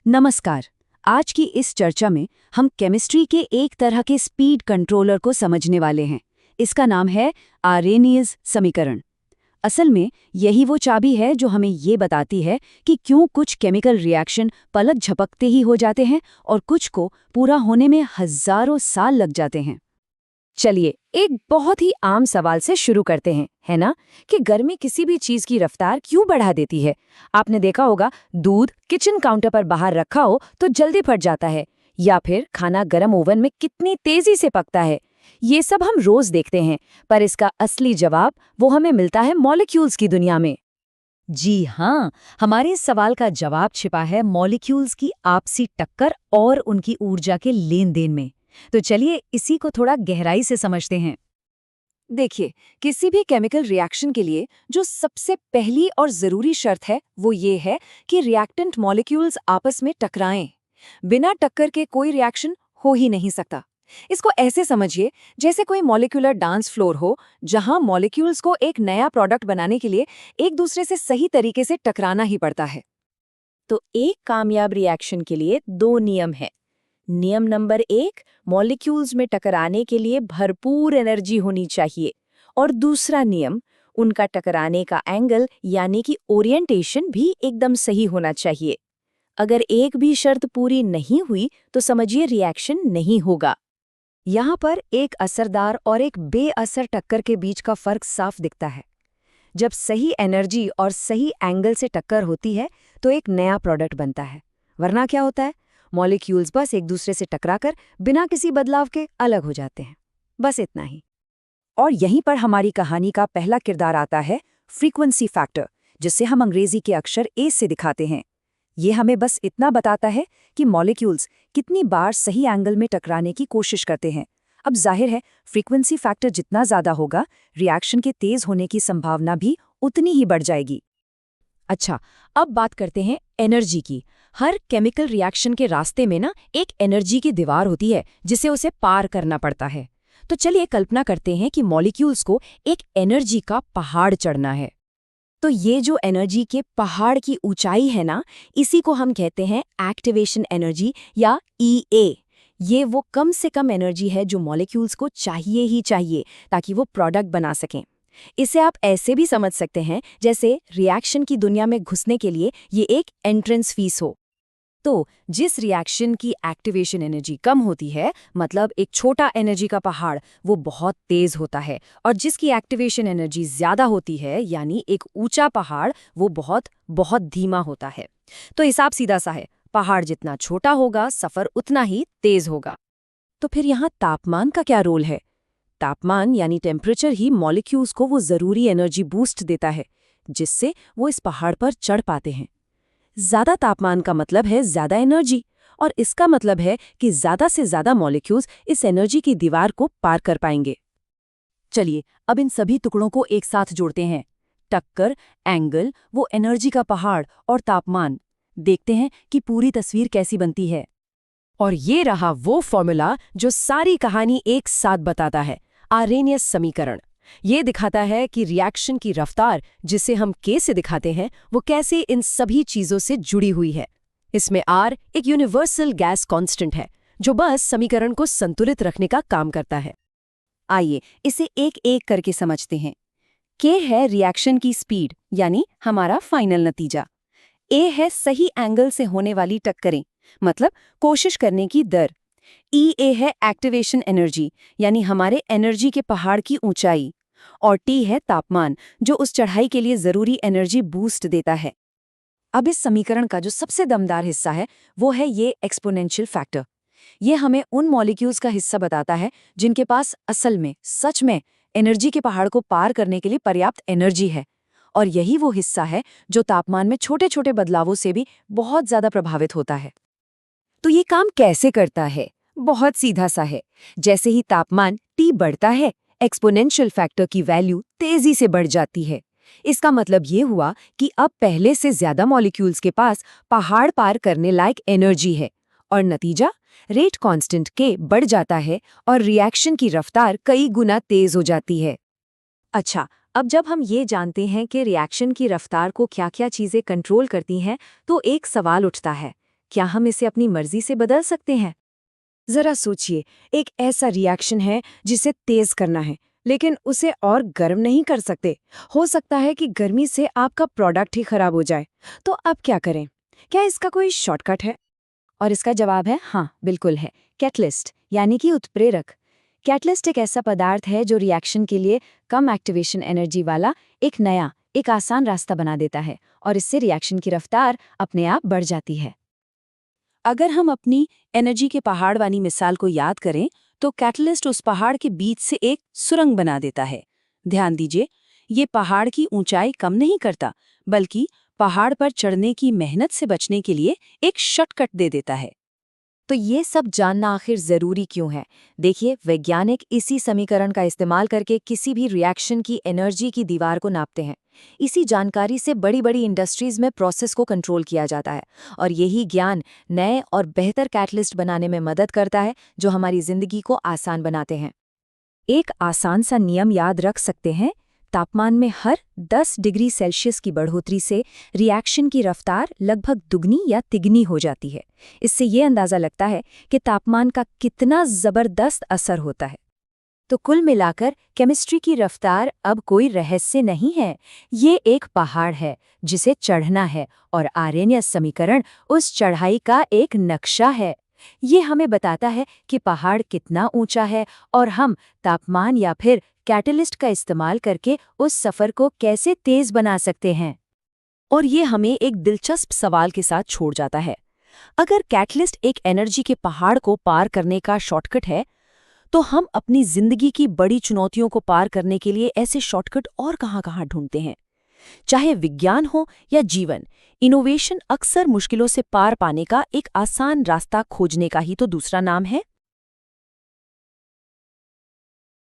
नमस्कार। आज की इस चर्चा में हम केमिस्ट्री के एक तरह के स्पीड कंट्रोलर को समझने वाले हैं। इसका नाम है आरेनियस समीकरण। असल में यही वो चाबी है जो हमें ये बताती है कि क्यों कुछ केमिकल रिएक्शन पलक झपकते ही हो जाते हैं और कुछ को पूरा होने में हजारों साल लग जाते हैं। चलिए एक बहुत ही आम सवाल से शुरू करते हैं, है ना? कि गर्मी किसी भी चीज की रफ्तार क्यों बढ़ा देती है? आपने देखा होगा, दूध किचन काउंटर पर बाहर रखा हो तो जल्दी फट जाता है, या फिर खाना गर्म ओवन में कितनी तेजी से पकता है। ये सब हम रोज देखते हैं, पर इसका असली जवाब वो हमें मिलता है मॉलिक्यूल्स की दुनिया में। जी हाँ, हमारे इस सवाल का जवाब छिपा है मॉलिक्यूल्स की आपसी टक्कर और उनकी ऊर्जा के लेन देन में। तो चलिए इसी को थोड़ा गहराई से समझते हैं। देखिए, किसी भी केमिकल रिएक्शन के लिए जो सबसे पहली और जरूरी शर्त है वो ये है कि रिएक्टेंट मॉलिक्यूल्स आपस में टकराएं। बिना टक्कर के कोई रिएक्शन हो ही नहीं सकता। इसको ऐसे समझिए जैसे कोई मॉलिक्यूलर डांस फ्लोर हो, जहां मॉलिक्यूल्स को एक नया प्रोडक्ट बनाने के लिए एक दूसरे से सही तरीके से टकराना ही पड़ता है। तो एक कामयाब रिएक्शन के लिए दो नियम हैं। नियम नंबर 1, मॉलिक्यूल्स में टकराने के लिए भरपूर एनर्जी होनी चाहिए। और दूसरा नियम, उनका टकराने का एंगल यानी कि ओरिएंटेशन भी एकदम सही होना चाहिए। अगर एक भी शर्त पूरी नहीं हुई तो समझिए रिएक्शन नहीं होगा। यहाँ पर एक असरदार और एक बेअसर टक्कर के बीच का फर्क साफ दिखता है। जब सही एनर्जी और सही एंगल से टक्कर होती है तो एक नया प्रोडक्ट बनता है, वरना क्या होता है, मॉलिक्यूल्स बस एक दूसरे से टकराकर बिना किसी बदलाव के अलग हो जाते हैं। बस इतना ही। और यहीं पर हमारी कहानी का पहला किरदार आता है, फ्रीक्वेंसी फैक्टर, जिसे हम अंग्रेजी के अक्षर ए से दिखाते हैं। ये हमें बस इतना बताता है कि मॉलिक्यूल्स कितनी बार सही एंगल में टकराने की कोशिश करते हैं। अब जाहिर है, फ्रीक्वेंसी फैक्टर जितना ज्यादा होगा, रिएक्शन के तेज होने की संभावना भी उतनी ही बढ़ जाएगी। अच्छा, अब बात करते हैं एनर्जी की। हर केमिकल रिएक्शन के रास्ते में ना एक एनर्जी की दीवार होती है जिसे उसे पार करना पड़ता है। तो चलिए कल्पना करते हैं कि मॉलिक्यूल्स को एक एनर्जी का पहाड़ चढ़ना है। तो ये जो एनर्जी के पहाड़ की ऊंचाई है ना, इसी को हम कहते हैं एक्टिवेशन एनर्जी या ईए। ये वो कम से कम एनर्जी है जो मॉलिक्यूल्स को चाहिए ही चाहिए ताकि वो प्रोडक्ट बना सकें। इसे आप ऐसे भी समझ सकते हैं जैसे रिएक्शन की दुनिया में घुसने के लिए ये एक एंट्रेंस फीस हो। तो जिस रिएक्शन की एक्टिवेशन एनर्जी कम होती है, मतलब एक छोटा एनर्जी का पहाड़, वो बहुत तेज होता है, और जिसकी एक्टिवेशन एनर्जी ज्यादा होती है, यानी एक ऊंचा पहाड़, वो बहुत बहुत धीमा होता है। तो हिसाब सीधा सा है, पहाड़ जितना छोटा होगा सफर उतना ही तेज होगा। तो फिर यहाँ तापमान का क्या रोल है? तापमान यानी टेम्परेचर ही मॉलिक्यूल्स को वो जरूरी एनर्जी बूस्ट देता है जिससे वो इस पहाड़ पर चढ़ पाते हैं। ज्यादा तापमान का मतलब है ज्यादा एनर्जी, और इसका मतलब है कि ज्यादा से ज्यादा मॉलिक्यूल्स इस एनर्जी की दीवार को पार कर पाएंगे। चलिए अब इन सभी टुकड़ों को एक साथ जोड़ते हैं। टक्कर, एंगल, वो एनर्जी का पहाड़ और तापमान। देखते हैं कि पूरी तस्वीर कैसी बनती है। और ये रहा वो फॉर्मूला जो सारी कहानी एक साथ बताता है, आरेनियस समीकरण। ये दिखाता है कि रिएक्शन की रफ्तार, जिसे हम के से दिखाते हैं, वो कैसे इन सभी चीजों से जुड़ी हुई है। इसमें आर एक यूनिवर्सल गैस कांस्टेंट है जो बस समीकरण को संतुलित रखने का काम करता है। आइए इसे एक एक करके समझते हैं। के है रिएक्शन की स्पीड, यानी हमारा फाइनल नतीजा। ए है सही एंगल से होने वाली टक्करें, मतलब कोशिश करने की दर। ई ए है एक्टिवेशन एनर्जी, यानी हमारे एनर्जी के पहाड़ की ऊंचाई। और टी है तापमान, जो उस चढ़ाई के लिए जरूरी एनर्जी बूस्ट देता है। अब इस समीकरण का जो सबसे दमदार हिस्सा है वो है ये एक्सपोनेंशियल फैक्टर। ये हमें उन मॉलिक्यूल्स का हिस्सा बताता है जिनके पास असल में, सच में, एनर्जी के पहाड़ को पार करने के लिए पर्याप्त एनर्जी है। और यही वो हिस्सा है जो तापमान में छोटे छोटे बदलावों से भी बहुत ज्यादा प्रभावित होता है। तो ये काम कैसे करता है? बहुत सीधा सा है। जैसे ही तापमान T बढ़ता है, एक्सपोनेंशियल फैक्टर की वैल्यू तेजी से बढ़ जाती है। इसका मतलब ये हुआ कि अब पहले से ज्यादा मॉलिक्यूल्स के पास पहाड़ पार करने लायक एनर्जी है, और नतीजा, रेट कांस्टेंट K बढ़ जाता है और रिएक्शन की रफ्तार कई गुना तेज हो जाती है। अच्छा, अब जब हम ये जानते हैं कि रिएक्शन की रफ्तार को क्या क्या चीजें कंट्रोल करती हैं, तो एक सवाल उठता है, क्या हम इसे अपनी मर्जी से बदल सकते हैं? जरा सोचिए, एक ऐसा रिएक्शन है जिसे तेज करना है, लेकिन उसे और गर्म नहीं कर सकते। हो सकता है कि गर्मी से आपका प्रोडक्ट ही खराब हो जाए। तो अब क्या करें? क्या इसका कोई शॉर्टकट है? और इसका जवाब है हाँ, बिल्कुल है। कैटलिस्ट यानी कि उत्प्रेरक। कैटलिस्ट एक ऐसा पदार्थ है जो रिएक्शन के लिए कम एक्टिवेशन एनर्जी वाला एक आसान रास्ता बना देता है और इससे रिएक्शन की रफ्तार अपने आप बढ़ जाती है। अगर हम अपनी एनर्जी के पहाड़ वाली मिसाल को याद करें तो कैटलिस्ट उस पहाड़ के बीच से एक सुरंग बना देता है। ध्यान दीजिए, ये पहाड़ की ऊंचाई कम नहीं करता, बल्कि पहाड़ पर चढ़ने की मेहनत से बचने के लिए एक शॉर्टकट दे देता है। तो ये सब जानना आखिर जरूरी क्यों है? देखिए, वैज्ञानिक इसी समीकरण का इस्तेमाल करके किसी भी रिएक्शन की एनर्जी की दीवार को नापते हैं। इसी जानकारी से बड़ी बड़ी इंडस्ट्रीज में प्रोसेस को कंट्रोल किया जाता है और यही ज्ञान नए और बेहतर कैटलिस्ट बनाने में मदद करता है, जो हमारी जिंदगी को आसान बनाते हैं। एक आसान सा नियम याद रख सकते हैं, तापमान में हर 10 डिग्री सेल्सियस की बढ़ोतरी से रिएक्शन की रफ्तार लगभग दुगनी या तिगनी हो जाती है। इससे ये अंदाज़ा लगता है कि तापमान का कितना ज़बरदस्त असर होता है। तो कुल मिलाकर केमिस्ट्री की रफ्तार अब कोई रहस्य नहीं है, ये एक पहाड़ है जिसे चढ़ना है और आर्रेनियस समीकरण उस चढ़ाई का एक नक्शा है। ये हमें बताता है कि पहाड़ कितना ऊंचा है और हम तापमान या फिर कैटलिस्ट का इस्तेमाल करके उस सफर को कैसे तेज बना सकते हैं। और ये हमें एक दिलचस्प सवाल के साथ छोड़ जाता है। अगर कैटलिस्ट एक एनर्जी के पहाड़ को पार करने का शॉर्टकट है, तो हम अपनी जिंदगी की बड़ी चुनौतियों को पार करने के लिए ऐसे शॉर्टकट और कहाँ-कहाँ ढूंढते हैं। चाहे विज्ञान हो या जीवन, इनोवेशन अक्सर मुश्किलों से पार पाने का एक आसान रास्ता खोजने का ही तो दूसरा नाम है।